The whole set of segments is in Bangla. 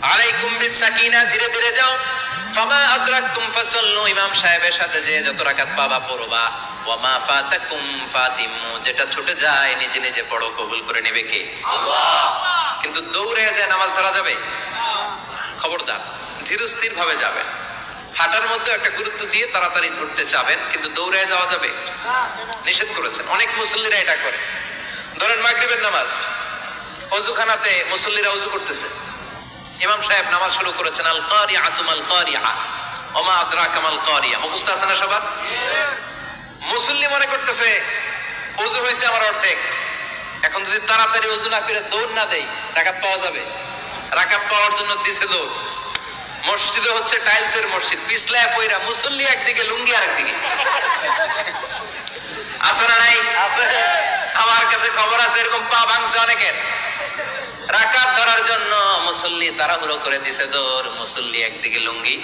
আলাইকুম বিসাকিনা, ধীরে ধীরে যাও। ফামা আদরাকতুম ফাসাল্লু, ইমাম সাহেবের সাথে যে যত রাকাত পাবা পড়বা। ওয়া মা ফাতাকুম ফাতিমু, যেটা ছুটে যায় নিজে নিজে পড়ো, কবুল করে নেবে কে? আল্লাহ। কিন্তু দৌড়ে যায় নামাজ ধরা যাবে? খবরদার, ধীরস্থির ভাবে যাবেন। হাঁটার মধ্যে একটা গুরুত্ব দিয়ে তাড়াতাড়ি ধরতে চাবেন, কিন্তু দৌড়ে যাওয়া যাবে? নিষেধ করেছেন। অনেক মুসল্লিরা এটা করে। ধরেন মাগরিবের নামাজ, ওযুখানাতে মুসল্লিরা ওযু করতেছে, ইমাম সাহেব নামাজ শুরু করেছেন, আল কারিআতু মাল কারিআ ওয়া মা আদরাকা মাল কারিআ, মুখস্থ আছে না সবার? মুসল্লি মনে করতেছে ওযু হয়েছে আমার অর্ধেক, এখন যদি তাড়াতাড়ি ওযু না করে দৌড় না দেই রাকাত পাওয়া যাবে? রাকাত পাওয়ার জন্য দিছে দৌড়। মসজিদে হচ্ছে টাইলসের মসজিদ, পিছলায় পয়রা মুসল্লি একদিকে, লুঙ্গি আরেকদিকে। আছে না নাই? আমার কাছে খবর আছে এরকম পা ভাঙছে অনেকের। রাকাত ধরার জন্য মুসল্লি তাড়াহুড়ো করে দিছে দৌড়, মুসল্লি একদিকে লুঙ্গি,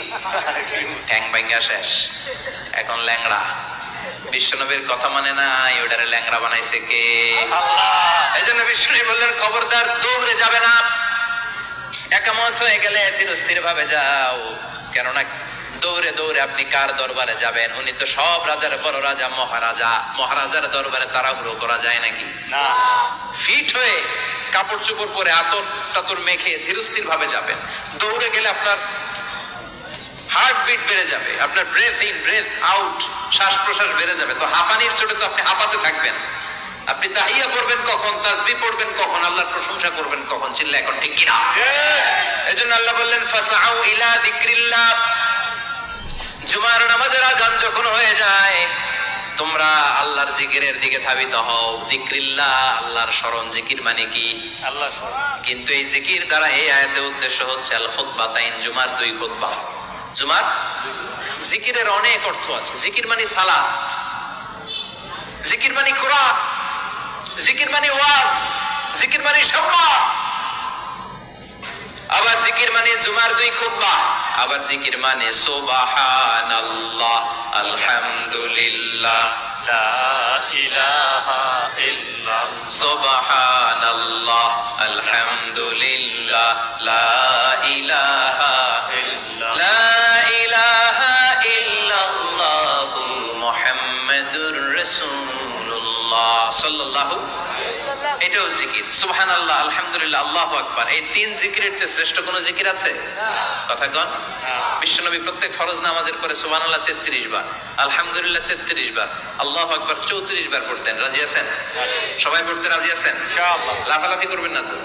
ঠ্যাং ভাঙা শেষ, এখন ল্যাংড়া। বিশ্বনবীর কথা মানে নাই, ওটারে ল্যাংড়া বানাইছে কে? আল্লাহ। এইজন্য বিশ্বনবী বললেন খবরদার দৌড়ে যাবে না, একামত হয়ে গেলে ধীরস্থির ভাবে যাও। কেননা দৌড়ে দৌড়ে আপনি কার দরবারে যাবেন? উনি তো সব রাজার বড় রাজা, মহারাজা। মহারাজার দরবারে তাড়াহুড়ো করা যায় নাকি? না। ফিট হয়ে কাপড় চোপড় পরে আতর টাতর মেখে ধীরস্থির ভাবে যাবেন। দৌড়ে গেলে আপনার হার্টবিট বেড়ে যাবে, আপনার ব্রেথ ইন ব্রেথ আউট, শ্বাস প্রশ্বাস বেড়ে যাবে। তো হাঁপানির চোটে তো আপনি হাঁপাতে থাকবেন। আপনি তাহিয়া পড়বেন কখন, তাসবিহ পড়বেন কখন, আল্লাহর প্রশংসা করবেন কখন? চিল্লা এখন ঠিক কিনা? এজন্য আল্লাহ বললেন ফাসআউ ইলা যিকরিল্লাহ, জুমার নামাজের আযান যখন হয়ে যায় তোমরা আল্লাহর জিকিরের দিকে ধাবিত হও। যিকরিল্লাহ, আল্লাহর স্মরণ। জিকির মানে কি? আল্লাহর স্মরণ। কিন্তু এই জিকির দ্বারা এই আয়াতের উদ্দেশ্য হচ্ছে আল খুতবাতাইন, জুমার দুই খুতবা। জুমার জিকিরের অনেক অর্থ আছে। জিকির মানে সালাত, জিকির মানে কোরআন, জিকির মানে ওয়াজ, জিকির মানে শাফা। আবার জিকির মানে জুমার দুই খুতবা। আবার জিকির মানে সুবহানাল্লাহ, আলহামদুলিল্লাহ, লা ইলাহা ইল্লাল্লাহ, সুবহানাল্লাহ, আলহামদুলিল্লাহ, লা ইলাহা ইল্লাল্লাহ, লা ইলাহা ইল্লাল্লাহ, মুহাম্মাদুর রাসূলুল্লাহ সাল্লাল্লাহু। এটাও জিকির। সুবহানাল্লাহ, আলহামদুলিল্লাহ, আল্লাহু আকবার। এই তিন জিকিরের চেয়ে শ্রেষ্ঠ কোন জিকির আছে? কথা কন। বিশ্বনবী প্রত্যেক ফরজ নামাজের পরে সুবহানাল্লাহ 33 বার, আলহামদুলিল্লাহ 33 বার, আল্লাহু আকবার 34 বার পড়তেন। রাজি আছেন? সবাই পড়তে রাজি আছেন? ইনশাআল্লাহ। লাফালাফি করবেন না তো?